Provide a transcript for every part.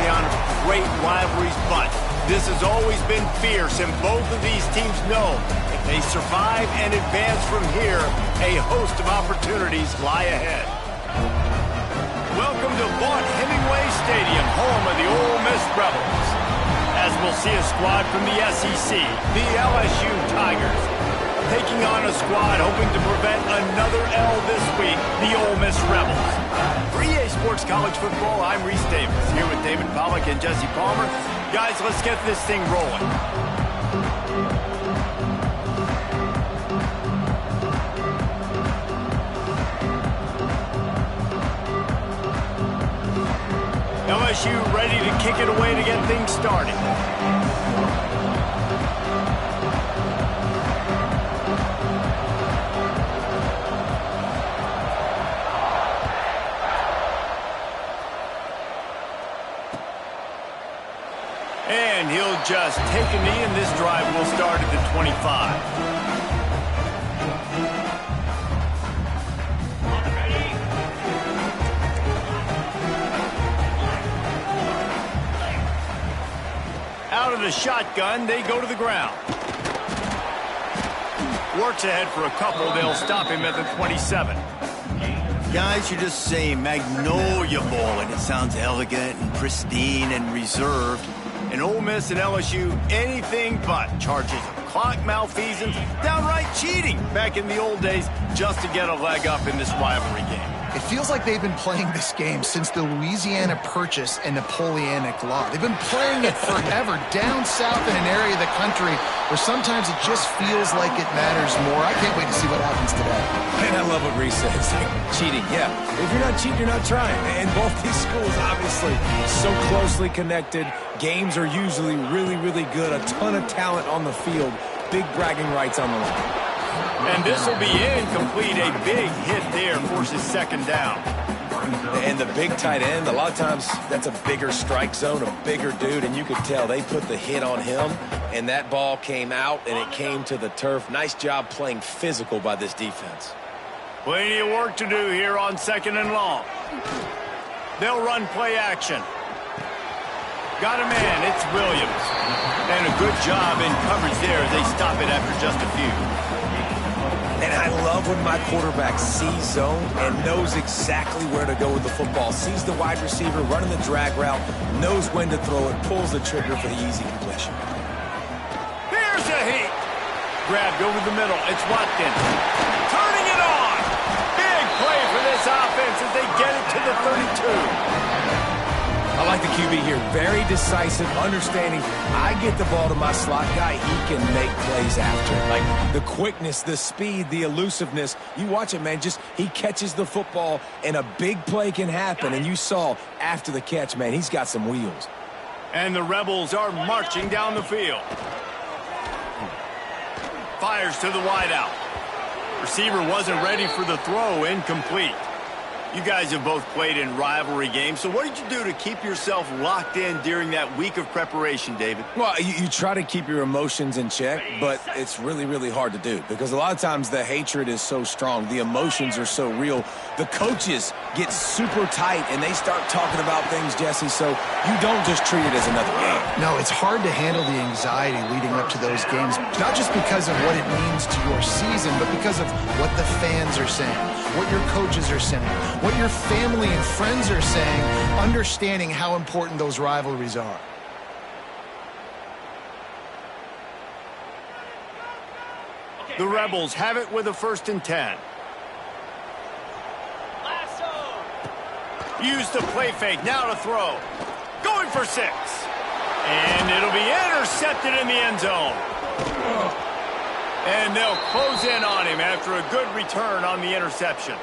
exactly on great rivalries, but this has always been fierce, and both of these teams know if they survive and advance from here, a host of opportunities lie ahead. Welcome to Vaught-Hemingway Stadium, home of the Ole Miss Rebels. As we'll see a squad from the SEC, the LSU Tigers, taking on a squad hoping to prevent another L this week, the Ole Miss Rebels. For EA Sports College Football, I'm Reese Davis, here with David Pollack and Jesse Palmer. Guys, let's get this thing rolling. LSU ready to kick it away to get things started. And he'll just take a knee, and this drive will start at the 25. Out of the shotgun, they go to the ground. Works ahead for a couple. They'll stop him at the 27. Guys, you're just saying Magnolia Bowl, and it sounds elegant and pristine and reserved. And Ole Miss and LSU, anything but. Charges of clock malfeasance, downright cheating back in the old days just to get a leg up in this rivalry game. It feels like they've been playing this game since the Louisiana Purchase and Napoleonic Law. They've been playing it forever down south in an area of the country where sometimes it just feels like it matters more. I can't wait to see what happens today. And I love what Reese said. It's like cheating. Yeah, if you're not cheating, you're not trying. And both these schools, obviously, so closely connected. Games are usually really, really good. A ton of talent on the field. Big bragging rights on the line. And this will be incomplete. A big hit there forces second down. And the big tight end, a lot of times that's a bigger strike zone, a bigger dude, and you could tell they put the hit on him, and that ball came out, and it came to the turf. Nice job playing physical by this defense. Plenty of work to do here on second and long. They'll run play action. Got a man, it's Williams. And a good job in coverage there as they stop it after just a few. And I love when my quarterback sees zone and knows exactly where to go with the football. Sees the wide receiver running the drag route, knows when to throw it, pulls the trigger for the easy completion. Here's a heat. Grabbed over the middle. It's Watkins. Turning it on. Big play for this offense as they get it to the 32. I like the QB here. Very decisive, understanding I get the ball to my slot guy, he can make plays after. Like the quickness, the speed, the elusiveness. You watch it, man. Just he catches the football and a big play can happen. And you saw after the catch, man, he's got some wheels. And the Rebels are marching down the field. Fires to the wideout. Receiver wasn't ready for the throw, incomplete. You guys have both played in rivalry games, so what did you do to keep yourself locked in during that week of preparation, David? Well, you try to keep your emotions in check, but it's really, really hard to do because a lot of times the hatred is so strong. The emotions are so real. The coaches get super tight, and they start talking about things, Jesse, so you don't just treat it as another game. No, it's hard to handle the anxiety leading up to those games, not just because of what it means to your season, but because of what the fans are saying, what your coaches are saying, what your family and friends are saying, understanding how important those rivalries are. The Rebels have it with a 1st and 10. Use the play fake, now to throw. Going for 6. And it'll be intercepted in the end zone. And they'll close in on him after a good return on the interception.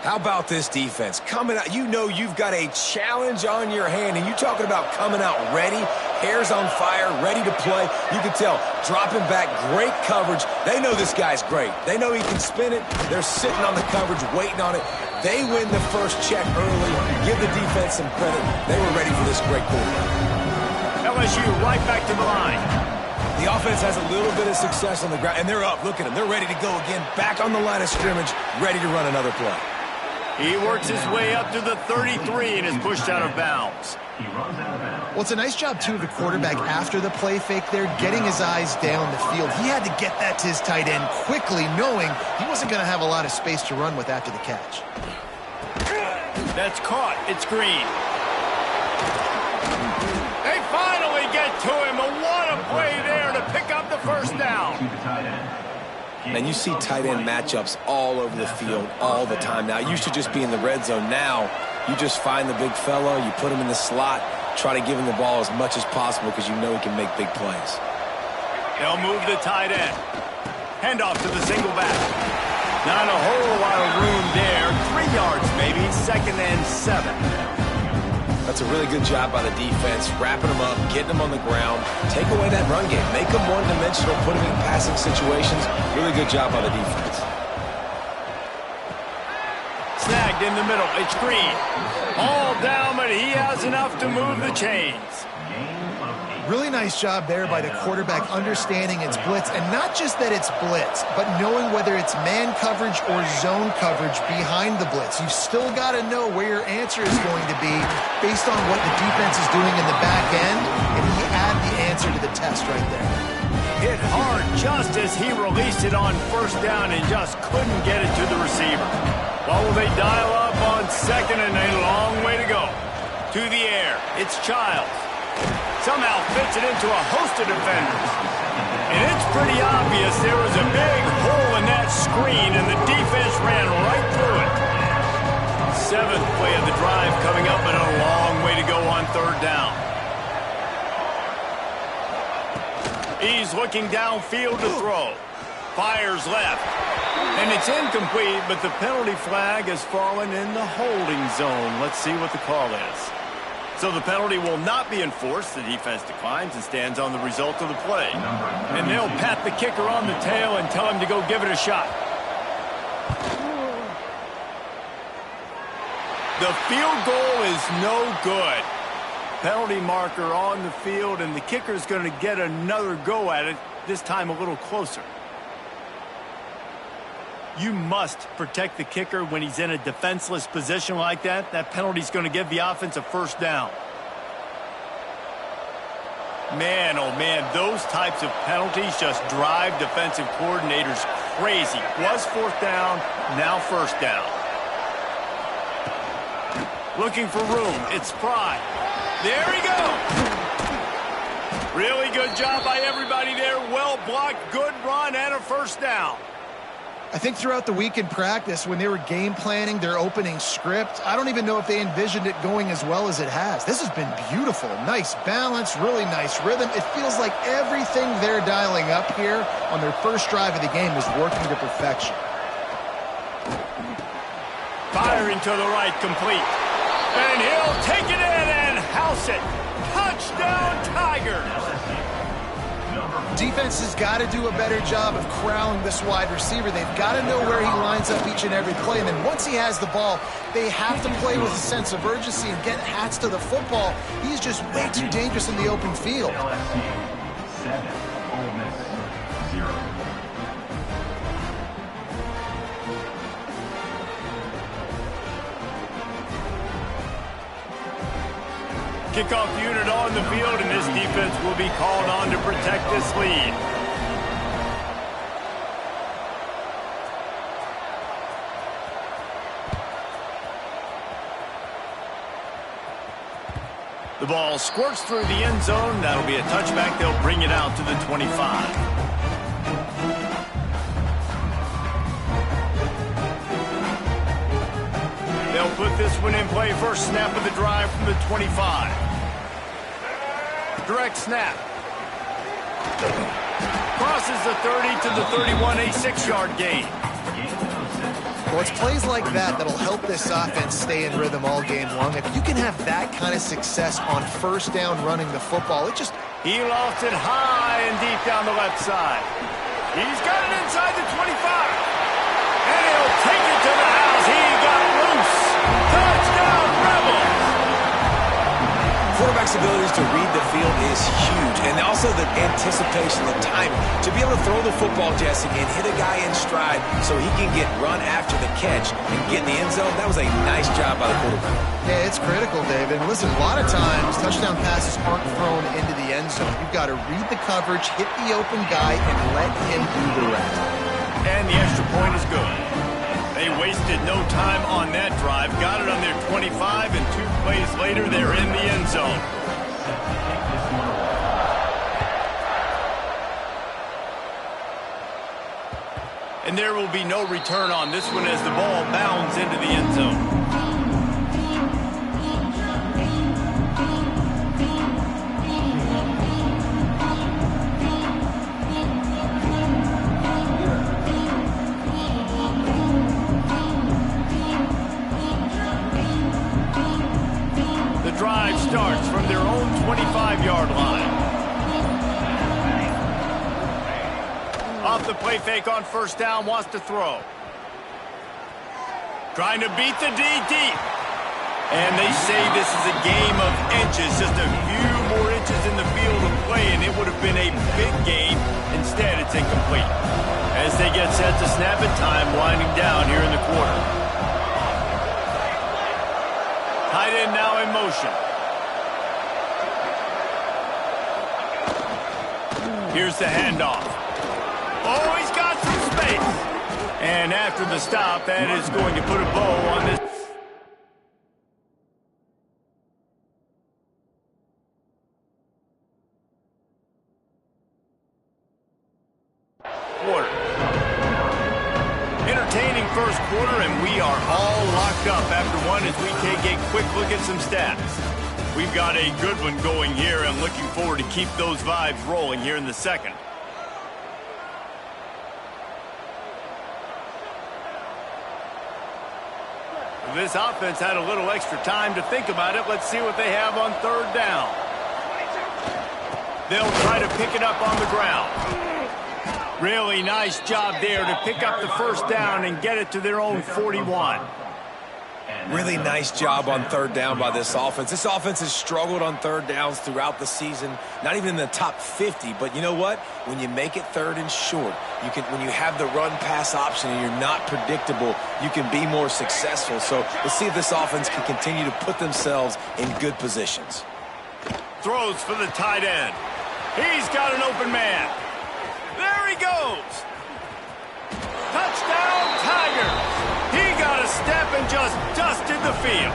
How about this defense? Coming out, you know you've got a challenge on your hand, and you're talking about coming out ready, hair's on fire, ready to play. You can tell, dropping back, great coverage. They know this guy's great. They know he can spin it. They're sitting on the coverage, waiting on it. They win the first check early. Give the defense some credit. They were ready for this great quarterback. LSU right back to the line. The offense has a little bit of success on the ground, and they're up. Look at them. They're ready to go again, back on the line of scrimmage, ready to run another play. He works his way up to the 33 and is pushed out of bounds. Well, it's a nice job, too, of the quarterback after the play fake there, getting his eyes down the field. He had to get that to his tight end quickly, knowing he wasn't going to have a lot of space to run with after the catch. That's caught. It's Green. They finally get to him. And what a play there to pick up the first down. And you see tight end matchups all over the field all the time. Now, it used to just be in the red zone. Now, you just find the big fella, you put him in the slot, try to give him the ball as much as possible because you know he can make big plays. They'll move the tight end. Handoff to the single back. Not a whole lot of room there. 3 yards maybe, 2nd and 7. That's a really good job by the defense, wrapping them up, getting them on the ground, take away that run game, make them one-dimensional, put them in passing situations. Really good job by the defense. Snagged in the middle. It's Green. All down, but he has enough to move the chains. Really nice job there by the quarterback understanding it's blitz, and not just that it's blitz, but knowing whether it's man coverage or zone coverage behind the blitz. You've still got to know where your answer is going to be based on what the defense is doing in the back end, and he had the answer to the test right there. Hit hard just as he released it on first down and just couldn't get it to the receiver. Well, will they dial up on 2nd and a long way to go? To the air, it's Childs. Somehow fits it into a host of defenders. And it's pretty obvious there was a big hole in that screen, and the defense ran right through it. 7th play of the drive coming up, and a long way to go on 3rd down. He's looking downfield to throw. Fires left. And it's incomplete, but the penalty flag has fallen in the holding zone. Let's see what the call is. So the penalty will not be enforced. The defense declines and stands on the result of the play. And they'll pat the kicker on the tail and tell him to go give it a shot. The field goal is no good. Penalty marker on the field, and the kicker's going to get another go at it, this time a little closer. You must protect the kicker when he's in a defenseless position like that. That penalty's going to give the offense a first down. Man, oh man, those types of penalties just drive defensive coordinators crazy. Was 4th down, now first down. Looking for room, it's Fry. There he goes. Really good job by everybody there. Well blocked, good run, and a first down. I think throughout the week in practice, when they were game planning their opening script, I don't even know if they envisioned it going as well as it has. This has been beautiful. Nice balance, really nice rhythm. It feels like everything they're dialing up here on their first drive of the game is working to perfection. Firing to the right, complete. And he'll take it in and house it. Touchdown, Tigers. Defense has got to do a better job of corralling this wide receiver. They've got to know where he lines up each and every play. And then once he has the ball, they have to play with a sense of urgency and get hats to the football. He's just way too dangerous in the open field. 7, Ole Miss 0. Kickoff unit on the field, and this defense will be called on to protect this lead. The ball squirts through the end zone. That'll be a touchback. They'll bring it out to the 25. They'll put this one in play. First snap of the drive from the 25. Direct snap. Crosses the 30 to the 31, a 6-yard gain. Well, it's plays like that that'll help this offense stay in rhythm all game long. If you can have that kind of success on first down running the football, it just... He lost it high and deep down the left side. He's got it inside the 25. And he'll take it to the house. He got loose. Touchdown, Rebels. quarterback's abilities to read the field is huge, and also the anticipation, the timing. To be able to throw the football, Jesse, and hit a guy in stride so he can get run after the catch and get in the end zone, that was a nice job by the quarterback. Yeah, it's critical, David. Listen, a lot of times, touchdown passes aren't thrown into the end zone. You've got to read the coverage, hit the open guy, and let him do the rest. And the extra point is good. They wasted no time on that drive. Got it on their 25, and 2 plays later, they're in the end zone. And there will be no return on this one as the ball bounds into the end zone. Drive starts from their own 25-yard line. Off the play fake on first down, wants to throw. Trying to beat the D deep. And they say this is a game of inches, just a few more inches in the field of play, and it would have been a big game. Instead, it's incomplete. As they get set to snap it, time winding down here in the quarter. Tight end now in motion. Here's the handoff. Oh, he's got some space. And after the stop, that is going to put a bow on this. Quarter. Entertaining first quarter, and we are all locked up after one as we take a quick look at some stats. We've got a good one going here. I'm looking forward to keep those vibes rolling here in the second. This offense had a little extra time to think about it. Let's see what they have on third down. They'll try to pick it up on the ground. Really nice job there to pick up the first down and get it to their own 41. Really nice job on third down by this offense. This offense has struggled on third downs throughout the season. Not even in the top 50, but you know what? When you make it third and short, when you have the run-pass option and you're not predictable, you can be more successful. So let's see if this offense can continue to put themselves in good positions. Throws for the tight end. He's got an open man. There he goes. Touchdown, Tigers. He got a step and just dusted the field.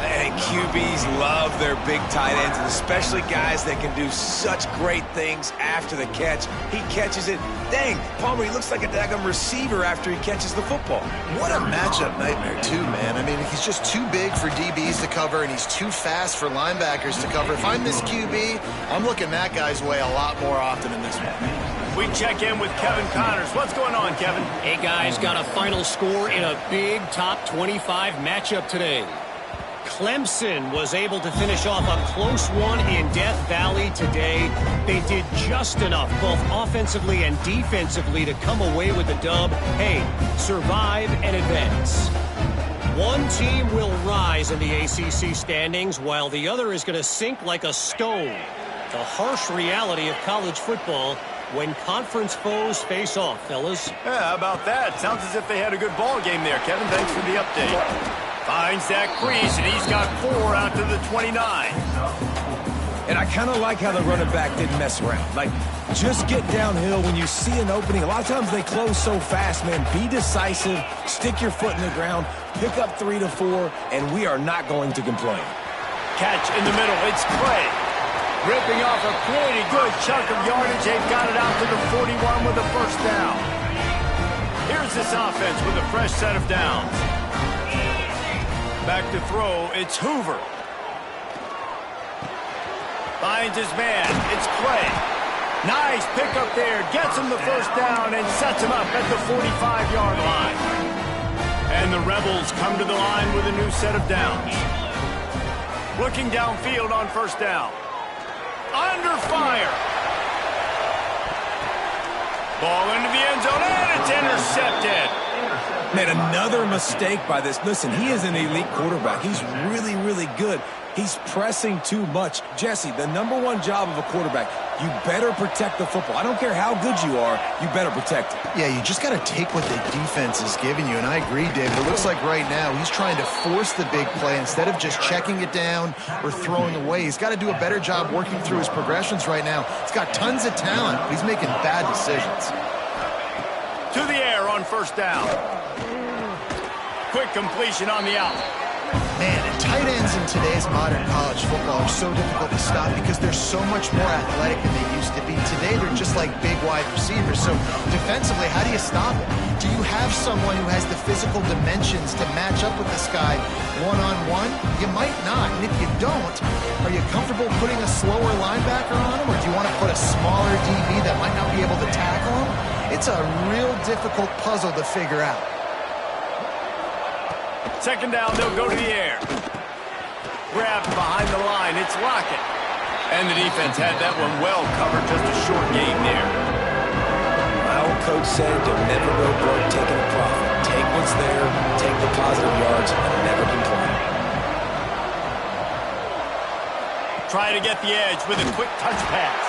And QBs love their big tight ends, and especially guys that can do such great things after the catch. He catches it. Dang, Palmer, he looks like a daggum receiver after he catches the football. What a matchup nightmare, too, man. I mean, he's just too big for DBs to cover, and he's too fast for linebackers to cover. If I'm this QB, I'm looking that guy's way a lot more often in this one. We check in with Kevin Connors. What's going on, Kevin? Hey, guys, got a final score in a big top 25 matchup today. Clemson was able to finish off a close one in Death Valley today. They did just enough, both offensively and defensively, to come away with the dub. Hey, survive and advance. One team will rise in the ACC standings, while the other is going to sink like a stone. The harsh reality of college football when conference foes face off, fellas. Yeah, how about that? Sounds as if they had a good ball game there, Kevin. Thanks for the update. Finds that crease, and he's got 4 out to the 29. And I kind of like how the running back didn't mess around. Like, just get downhill when you see an opening. A lot of times they close so fast, man. Be decisive, stick your foot in the ground, pick up 3 to 4, and we are not going to complain. Catch in the middle. It's Clay. Ripping off a pretty good chunk of yardage. They've got it out to the 41 with a first down. Here's this offense with a fresh set of downs. Back to throw, it's Hoover. Finds his man, it's Clay. Nice pickup there, gets him the first down and sets him up at the 45-yard line. And the Rebels come to the line with a new set of downs. Looking downfield on first down. Under fire. Ball into the end zone, and it's intercepted. Man, another mistake by this. Listen, he is an elite quarterback. He's really, really good. He's pressing too much. Jesse, the #1 job of a quarterback, you better protect the football. I don't care how good you are, you better protect it. Yeah, you just got to take what the defense is giving you, and I agree, David. It looks like right now he's trying to force the big play instead of just checking it down or throwing away. He's got to do a better job working through his progressions right now. He's got tons of talent, but he's making bad decisions. To the air on first down. Quick completion on the out. Man, and tight ends in today's modern college football are so difficult to stop because they're so much more athletic than they used to be. Today, they're just like big wide receivers. So defensively, how do you stop it? Do you have someone who has the physical dimensions to match up with this guy one-on-one? You might not. And if you don't, are you comfortable putting a slower linebacker on him? Or do you want to put a smaller DB that might not be able to tackle him? It's a real difficult puzzle to figure out. Second down, they'll go to the air. Grabbed behind the line, it's Lockett. And the defense had that one well covered, just a short gain there. My old coach said, don't never go broke taking a profit. Take what's there, take the positive yards, and never complain. Try to get the edge with a quick touch pass.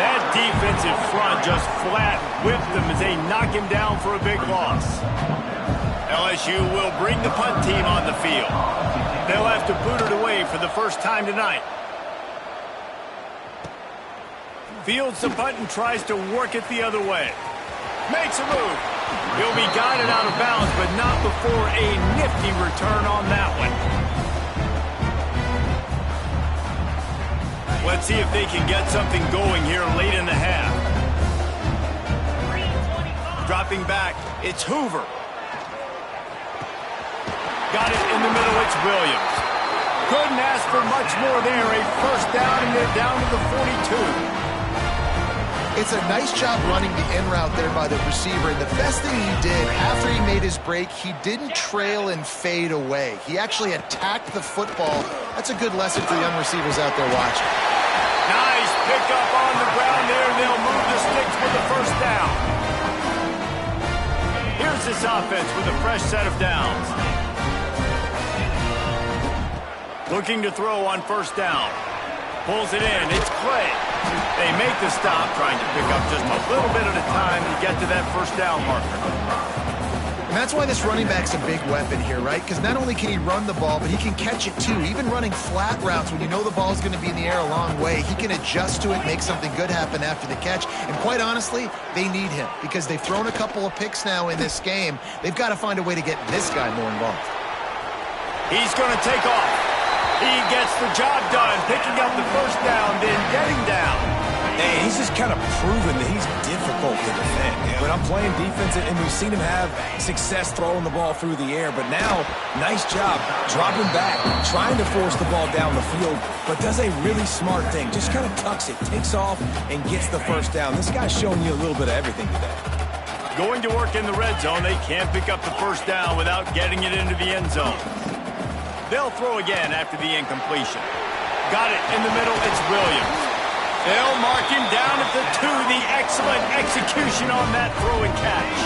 That defensive front just flat whipped them as they knock him down for a big loss. LSU will bring the punt team on the field. They'll have to boot it away for the first time tonight. Fields the punt and tries to work it the other way. Makes a move. He'll be guided out of bounds, but not before a nifty return on that one. Let's see if they can get something going here late in the half. Dropping back, it's Hoover. Got it in the middle, it's Williams. Couldn't ask for much more there. A first down, and they're down to the 42. It's a nice job running the in route there by the receiver. And the best thing he did after he made his break, he didn't trail and fade away. He actually attacked the football. That's a good lesson for young receivers out there watching. Nice pickup on the ground there. They'll move the sticks for the first down. Here's this offense with a fresh set of downs. Looking to throw on first down. Pulls it in. It's Clay. They make the stop, trying to pick up just a little bit at a time to get to that first down marker. And that's why this running back's a big weapon here, right? Because not only can he run the ball, but he can catch it too. Even running flat routes when you know the ball's going to be in the air a long way, he can adjust to it, make something good happen after the catch. And quite honestly, they need him because they've thrown a couple of picks now in this game. They've got to find a way to get this guy more involved. He's going to take off. He gets the job done, picking up the first down, then getting down. And he's just kind of proven that he's difficult to defend. But I'm playing defense, and we've seen him have success throwing the ball through the air. But now, nice job dropping back, trying to force the ball down the field, but does a really smart thing. Just kind of tucks it, takes off, and gets the first down. This guy's showing you a little bit of everything today. Going to work in the red zone, they can't pick up the first down without getting it into the end zone. They'll throw again after the incompletion. Got it in the middle, it's Williams. They'll mark him down at the 2. The excellent execution on that throw and catch.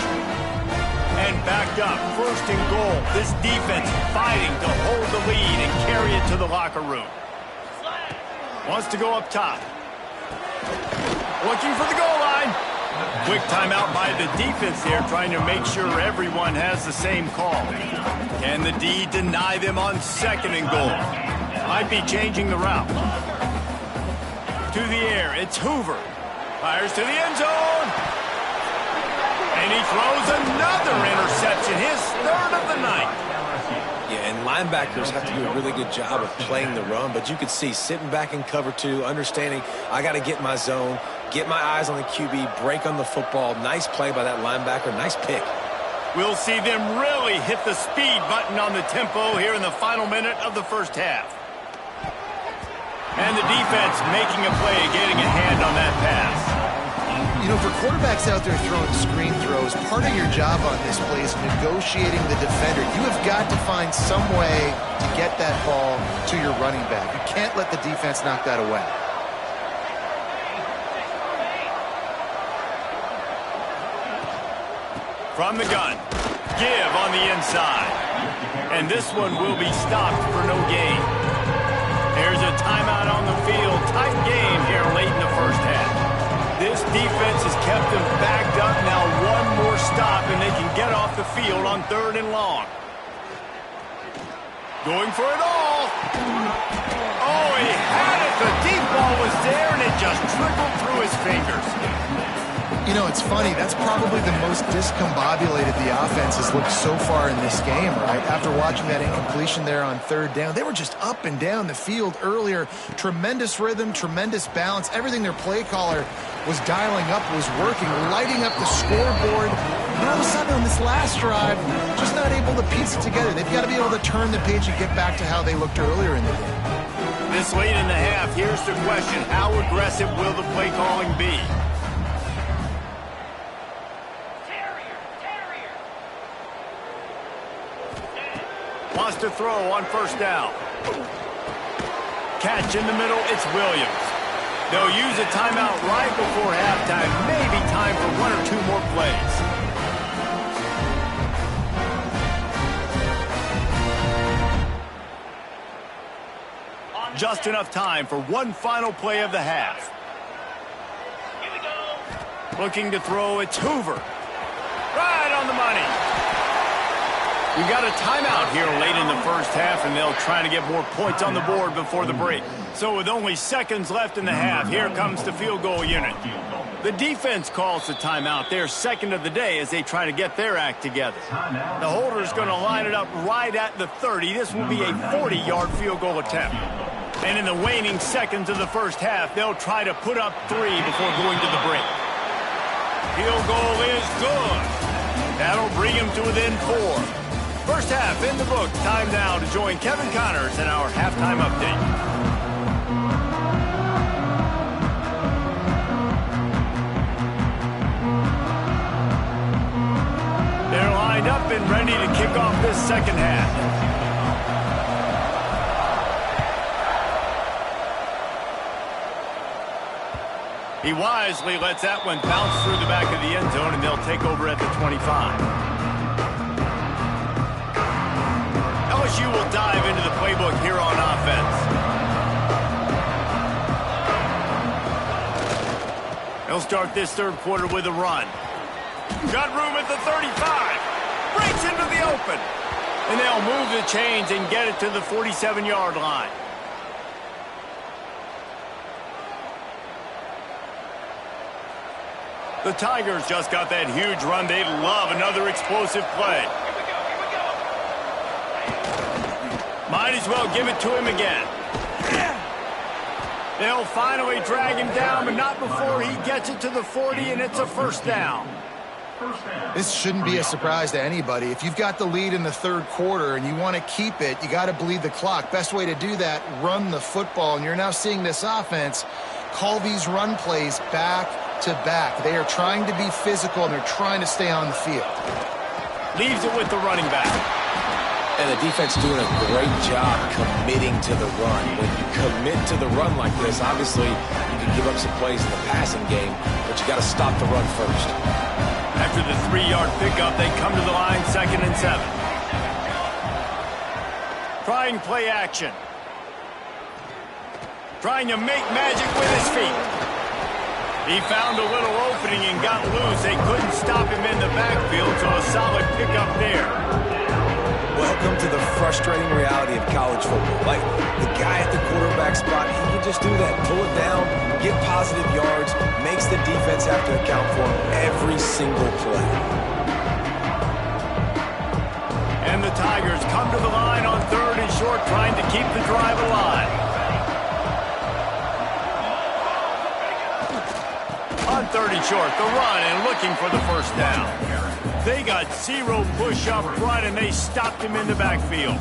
And backed up, first and goal. This defense fighting to hold the lead and carry it to the locker room. Wants to go up top. Looking for the goal line. Quick timeout by the defense there, trying to make sure everyone has the same call. Can the D deny them on second and goal? Might be changing the route. To the air, it's Hoover. Fires to the end zone. And he throws another interception, his third of the night. Yeah, and linebackers have to do a really good job of playing the run, but you could see sitting back in cover 2, understanding I got to get my zone, get my eyes on the QB, break on the football. Nice play by that linebacker, nice pick. We'll see them really hit the speed button on the tempo here in the final minute of the first half. And the defense making a play, getting a hand on that pass. You know, for quarterbacks out there throwing screen throws, part of your job on this play is negotiating the defender. You have got to find some way to get that ball to your running back. You can't let the defense knock that away. From the gun, give on the inside. And this one will be stopped for no gain. There's a timeout on the field. Tight game here late in the first half. This defense has kept them backed up. Now one more stop, and they can get off the field on 3rd and long. Going for it all. Oh, he had it. The deep ball was there, and it just trickled through his fingers. You know, it's funny. That's probably the most discombobulated the offense has looked so far in this game, right? After watching that incompletion there on 3rd down, they were just up and down the field earlier. Tremendous rhythm, tremendous balance. Everything their play caller was dialing up was working, lighting up the scoreboard. And all of a sudden on this last drive, just not able to piece it together. They've got to be able to turn the page and get back to how they looked earlier in the game. This late in the half, here's the question. How aggressive will the play calling be? Wants to throw on 1st down. Catch in the middle, it's Williams. They'll use a timeout right before halftime. Maybe time for 1 or 2 more plays. Just enough time for one final play of the half. Here we go. Looking to throw, it's Hoover. Right on the money. We got a timeout here late in the first half, and they'll try to get more points on the board before the break. So with only seconds left in the half, here comes the field goal unit. The defense calls the timeout, their second of the day, as they try to get their act together. The holder's going to line it up right at the 30. This will be a 40-yard field goal attempt. And in the waning seconds of the first half, they'll try to put up 3 before going to the break. Field goal is good. That'll bring him to within 4. First half in the book. Time now to join Kevin Connors in our halftime update. They're lined up and ready to kick off this second half. He wisely lets that one bounce through the back of the end zone, and they'll take over at the 25. LSU will dive into the playbook here on offense. They'll start this 3rd quarter with a run. Got room at the 35. Breaks into the open. And they'll move the chains and get it to the 47-yard line. The Tigers just got that huge run. They love another explosive play. Might as well give it to him again. They'll finally drag him down, but not before he gets it to the 40, and it's a 1st down. This shouldn't be a surprise to anybody. If you've got the lead in the 3rd quarter and you want to keep it, you got to bleed the clock. Best way to do that, run the football. And you're now seeing this offense call these run plays back to back. They are trying to be physical, and they're trying to stay on the field. Leaves it with the running back. And the defense doing a great job committing to the run. When you commit to the run like this, obviously you can give up some plays in the passing game, but you got to stop the run first. After the 3-yard pickup, they come to the line 2nd and 7. Trying play action. Trying to make magic with his feet. He found a little opening and got loose. They couldn't stop him in the backfield, so a solid pickup there. Welcome to the frustrating reality of college football. Like, the guy at the quarterback spot, he can just do that. Pull it down, get positive yards, makes the defense have to account for him every single play. And the Tigers come to the line on 3rd and short, trying to keep the drive alive. On 3rd and short, the run and looking for the 1st down. They got 0 push up front, and they stopped him in the backfield.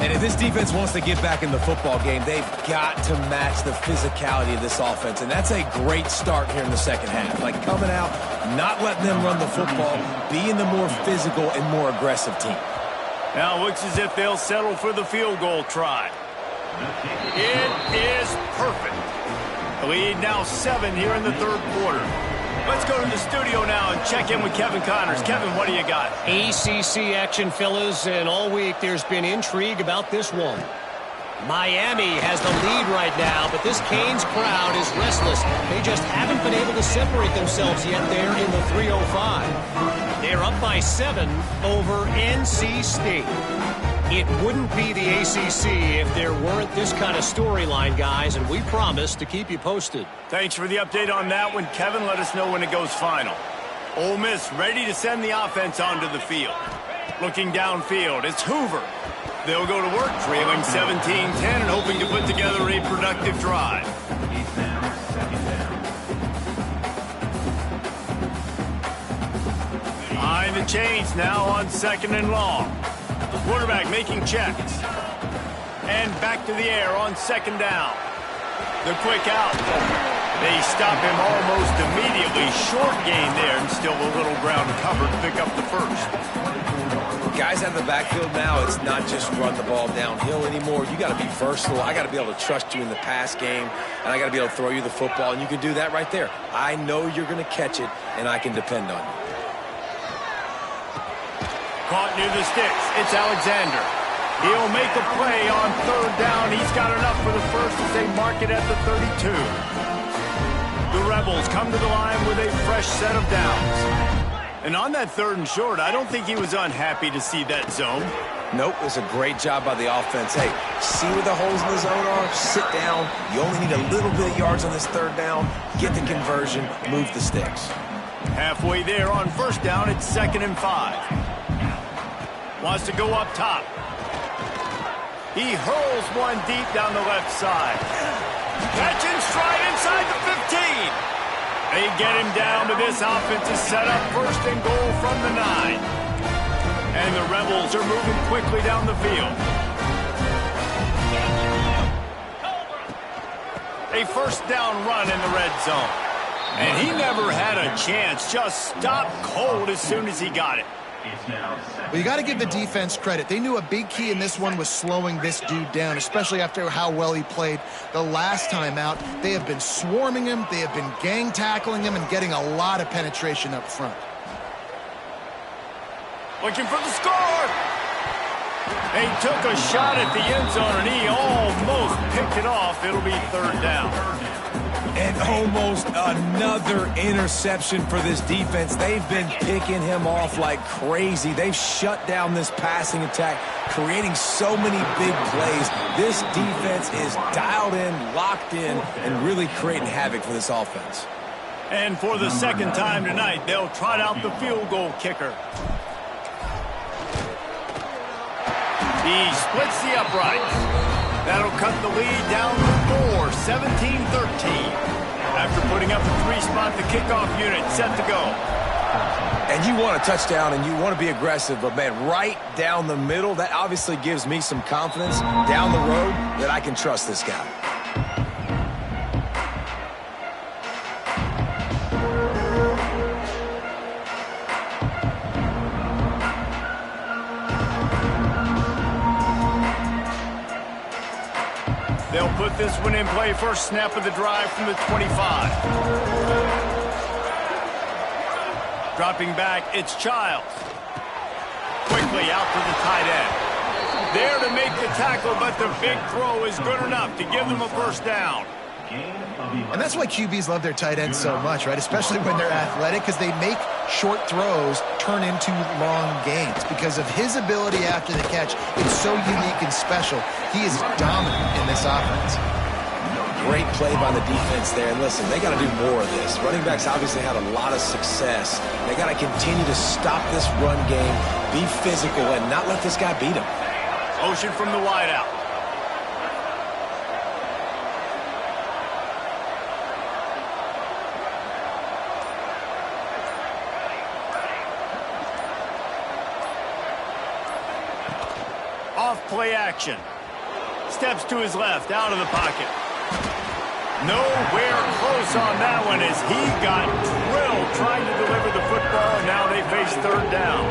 And if this defense wants to get back in the football game, they've got to match the physicality of this offense. And that's a great start here in the second half. Like, coming out, not letting them run the football, being the more physical and more aggressive team. Now it looks as if they'll settle for the field goal try. It is perfect. The lead now 7 here in the 3rd quarter. Let's go to the studio now and check in with Kevin Connors. Kevin, what do you got? ACC action, fellas, and all week there's been intrigue about this one. Miami has the lead right now, but this Canes crowd is restless. They just haven't been able to separate themselves yet there in the 305. They're up by 7 over NC State. It wouldn't be the ACC if there weren't this kind of storyline, guys, and we promise to keep you posted. Thanks for the update on that one, Kevin. Let us know when it goes final. Ole Miss ready to send the offense onto the field. Looking downfield, it's Hoover. They'll go to work, trailing 17-10 and hoping to put together a productive drive. Behind the chains now on 2nd and long. The quarterback making checks. And back to the air on 2nd down. The quick out. They stop him almost immediately. Short gain there and still a little ground covered to pick up the first. Guys out of the backfield now, it's not just run the ball downhill anymore. You got to be versatile. I got to be able to trust you in the pass game, and I got to be able to throw you the football, and you can do that right there. I know you're going to catch it, and I can depend on you. Caught near the sticks. It's Alexander. He'll make a play on 3rd down. He's got enough for the first as they mark it at the 32. The Rebels come to the line with a fresh set of downs. And on that 3rd and short, I don't think he was unhappy to see that zone. Nope, it's a great job by the offense. Hey, see where the holes in the zone are? Sit down. You only need a little bit of yards on this 3rd down. Get the conversion. Move the sticks. Halfway there on 1st down, it's 2nd and 5. Wants to go up top. He hurls one deep down the left side. Catch in stride inside the 15. They get him down to this offensive setup. 1st and goal from the 9. And the Rebels are moving quickly down the field. A 1st down run in the red zone. And he never had a chance. Just stopped cold as soon as he got it. Well, you got to give the defense credit. They knew a big key in this one was slowing this dude down, especially after how well he played the last time out. They have been swarming him. They have been gang tackling him and getting a lot of penetration up front. Looking for the score. He took a shot at the end zone, and he almost picked it off. It'll be 3rd down. And almost another interception for this defense. They've been picking him off like crazy. They've shut down this passing attack, creating so many big plays. This defense is dialed in, locked in, and really creating havoc for this offense. And for the 2nd time tonight, they'll trot out the field goal kicker. He splits the uprights. That'll cut the lead down to 4, 17-13. After putting up a 3-spot, the kickoff unit set to go. And you want a touchdown and you want to be aggressive, but man, right down the middle, that obviously gives me some confidence down the road that I can trust this guy. They'll put this one in play. First snap of the drive from the 25. Dropping back, it's Childs. Quickly out to the tight end. There to make the tackle, but the big throw is good enough to give them a 1st down. And that's why QBs love their tight ends so much, right? Especially when they're athletic, because they make short throws turn into long gains. Because of his ability after the catch, it's so unique and special. He is dominant in this offense. Great play by the defense there. And listen, they got to do more of this. Running backs obviously had a lot of success. They got to continue to stop this run game, be physical, and not let this guy beat them. Motion from the wideout. Off play action. Steps to his left, out of the pocket. Nowhere close on that one as he got drilled trying to deliver the football, and now they face 3rd down.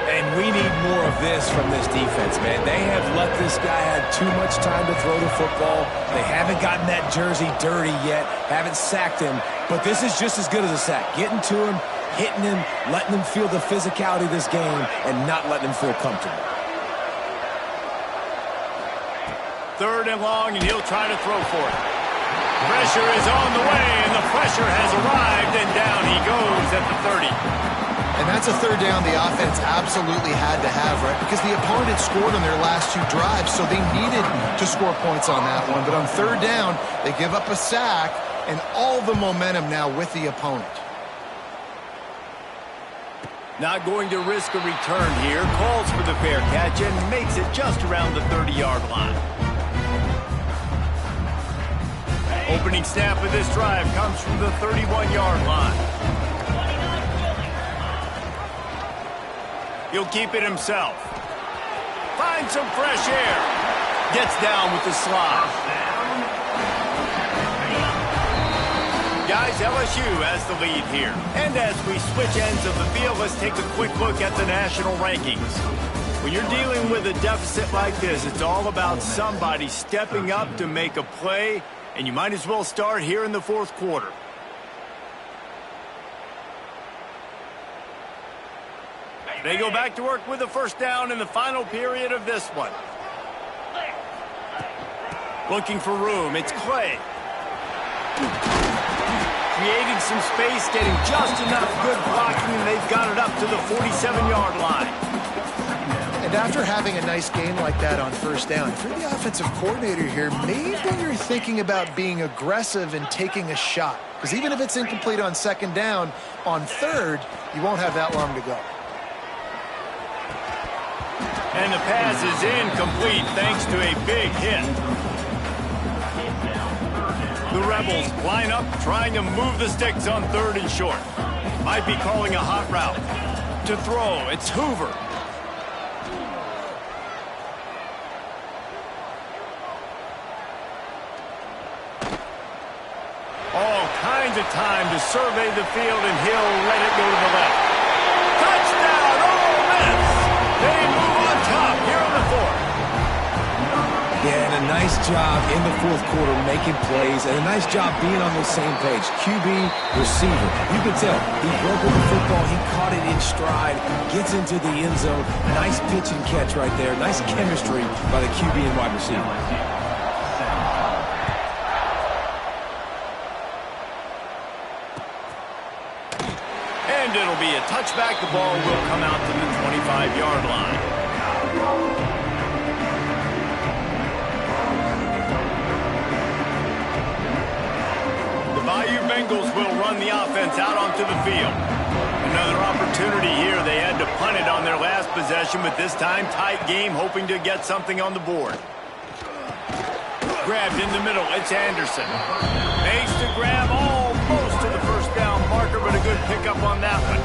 And we need more of this from this defense, man. They have let this guy have too much time to throw the football. They haven't gotten that jersey dirty yet, haven't sacked him, but this is just as good as a sack. Getting to him, hitting him, letting him feel the physicality of this game, and not letting him feel comfortable. 3rd and long, and he'll try to throw for it. Pressure is on the way, and the pressure has arrived, and down he goes at the 30. And that's a 3rd down the offense absolutely had to have, right? Because the opponent had scored on their last 2 drives, so they needed to score points on that one. But on 3rd down, they give up a sack, and all the momentum now with the opponent. Not going to risk a return here. Calls for the fair catch and makes it just around the 30-yard line. Opening snap of this drive comes from the 31-yard line. He'll keep it himself. Finds some fresh air. Gets down with the slide. Guys, LSU has the lead here. And as we switch ends of the field, let's take a quick look at the national rankings. When you're dealing with a deficit like this, it's all about somebody stepping up to make a play, and you might as well start here in the 4th quarter. They go back to work with a 1st down in the final period of this one. Looking for room, it's Clay. Creating some space, getting just enough good blocking, and they've got it up to the 47-yard line. And after having a nice game like that on 1st down, if you're the offensive coordinator here, maybe you're thinking about being aggressive and taking a shot. Because even if it's incomplete on 2nd down, on 3rd, you won't have that long to go. And the pass is incomplete thanks to a big hit. The Rebels line up trying to move the sticks on 3rd and short. Might be calling a hot route. To throw, it's Hoover. All kinds of time to survey the field, and he'll let it go to the left. Touchdown, Ole Miss! They move on top here in the 4th. Yeah, and a nice job in the 4th quarter making plays, and a nice job being on the same page. QB, receiver. You can tell he broke with the football. He caught it in stride, gets into the end zone. Nice pitch and catch right there. Nice chemistry by the QB and wide receiver. And it'll be a touchback. The ball will come out to the 25-yard line. The Bayou Bengals will run the offense out onto the field. Another opportunity here. They had to punt it on their last possession, but this time tight game, hoping to get something on the board. Grabbed in the middle. It's Anderson. Makes the grab almost to the 1st down marker, but a good pickup on that one.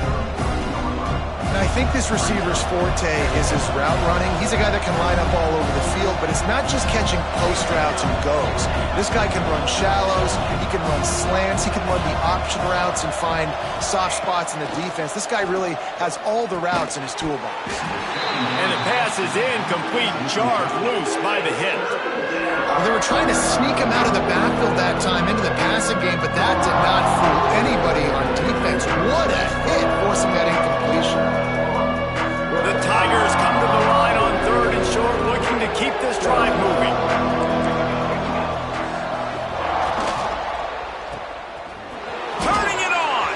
And I think this receiver's forte is his route running. He's a guy that can line up all over the field, but it's not just catching post routes and goes. This guy can run shallows, he can run slants, he can run the option routes and find soft spots in the defense. This guy really has all the routes in his toolbox. And the pass is incomplete, jarred loose by the hit. Well, they were trying to sneak him out of the backfield that time into the passing game, but that did not fool anybody on defense. What a hit, forcing that incompletion. The Tigers come to the line on 3rd and short, looking to keep this drive moving. Turning it on.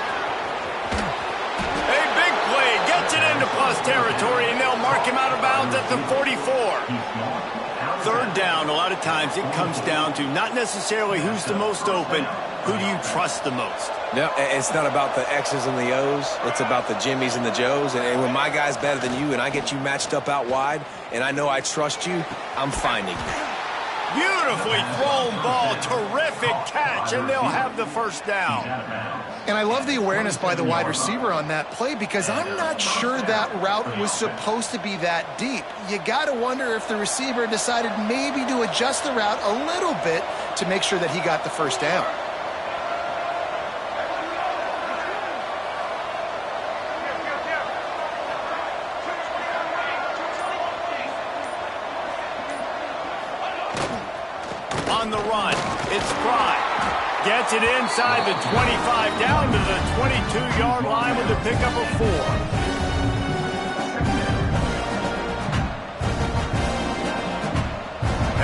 A big play gets it into plus territory, and they'll mark him out of bounds at the 44. 3rd down, a lot of times it comes down to not necessarily who's the most open, who do you trust the most? No, it's not about the X's and the O's. It's about the Jimmies and the Joes. And when my guy's better than you and I get you matched up out wide and I know I trust you, I'm finding you. Beautifully thrown ball. Terrific catch, and they'll have the 1st down. And I love the awareness by the wide receiver on that play because I'm not sure that route was supposed to be that deep. You got to wonder if the receiver decided maybe to adjust the route a little bit to make sure that he got the 1st down. On the run, it's Fry. Gets it inside the 25, down to the 22-yard line with a pickup of 4.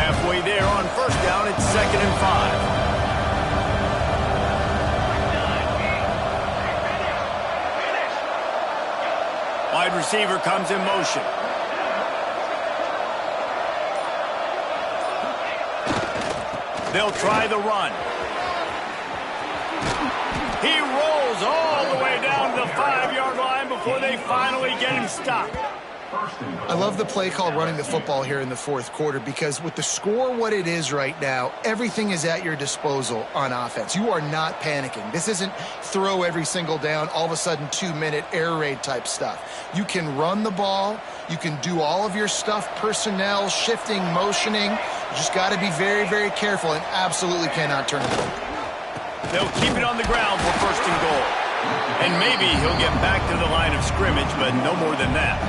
Halfway there on first down, it's 2nd and 5. Wide receiver comes in motion. They'll try the run. He rolls all the way down to the 5-yard line before they finally get him stopped. I love the play call running the football here in the fourth quarter because with the score what it is right now, everything is at your disposal on offense. You are not panicking. This isn't throw every single down, all of a sudden 2-minute air raid type stuff. You can run the ball. You can do all of your stuff, personnel, shifting, motioning. You just got to be very, very careful and absolutely cannot turn it over. They'll keep it on the ground for 1st and goal. And maybe he'll get back to the line of scrimmage, but no more than that.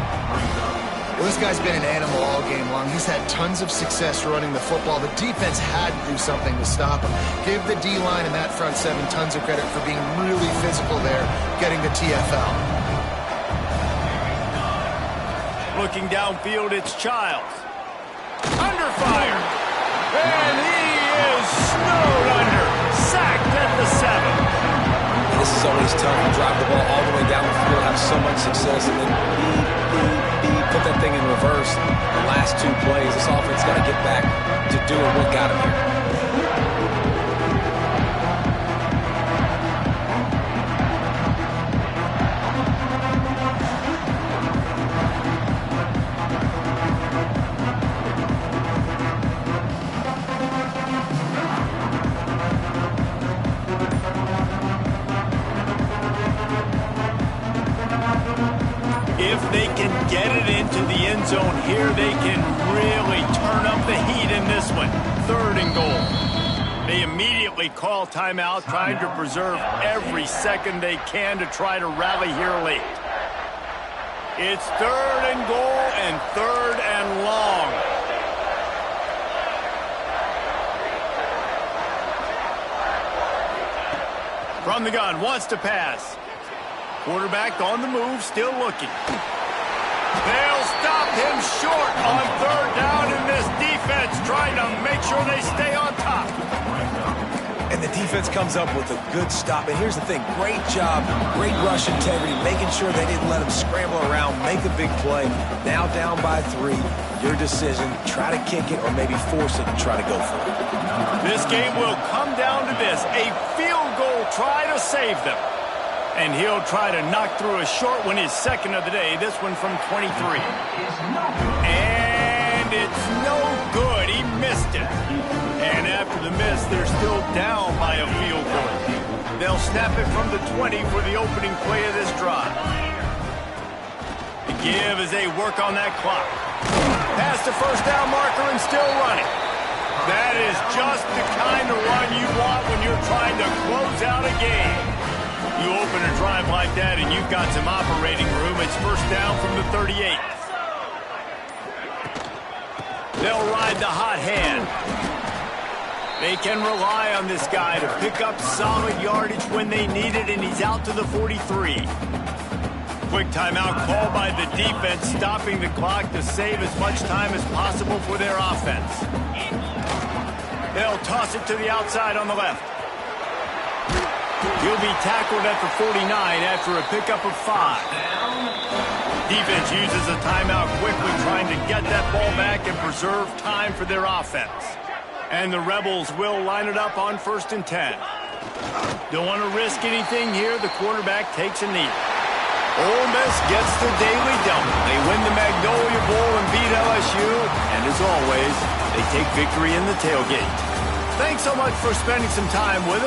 Well, this guy's been an animal all game long. He's had tons of success running the football. The defense had to do something to stop him. Give the D-line and that front seven tons of credit for being really physical there, getting the TFL. Looking downfield, it's Childs. Under fire. And he is snowed under. Sacked at the 7. This is always tough. You drive the ball all the way down the field, have so much success, and then put that thing in reverse. The last 2 plays, this offense got to get back to doing what got him here. If they can get it into the end zone here, they can really turn up the heat in this one. 3rd and goal. They immediately call timeout, trying to preserve every second they can to try to rally here late. It's 3rd and goal and 3rd and long. From the gun, wants to pass. Quarterback on the move, still looking. They'll stop him short on 3rd down, and this defense trying to make sure they stay on top. And the defense comes up with a good stop. And here's the thing, great job, great rush integrity, making sure they didn't let him scramble around, make the big play. Now down by 3, your decision, try to kick it or maybe force it and try to go for it. This game will come down to this, a field goal try to save them. And he'll try to knock through a short one, his 2nd of the day, this one from 23. And it's no good. He missed it. And after the miss, they're still down by a field goal. They'll snap it from the 20 for the opening play of this drive. The give as they work on that clock. Past the 1st down marker and still running. That is just the kind of run you want when you're trying to close out a game. You open a drive like that and you've got some operating room. It's 1st down from the 38. They'll ride the hot hand. They can rely on this guy to pick up solid yardage when they need it, and he's out to the 43. Quick timeout called by the defense, stopping the clock to save as much time as possible for their offense. They'll toss it to the outside on the left. He'll be tackled at the 49 after a pickup of 5. Defense uses a timeout quickly, trying to get that ball back and preserve time for their offense. And the Rebels will line it up on 1st and 10. Don't want to risk anything here. The quarterback takes a knee. Ole Miss gets the daily double. They win the Magnolia Bowl and beat LSU. And as always, they take victory in the tailgate. Thanks so much for spending some time with us.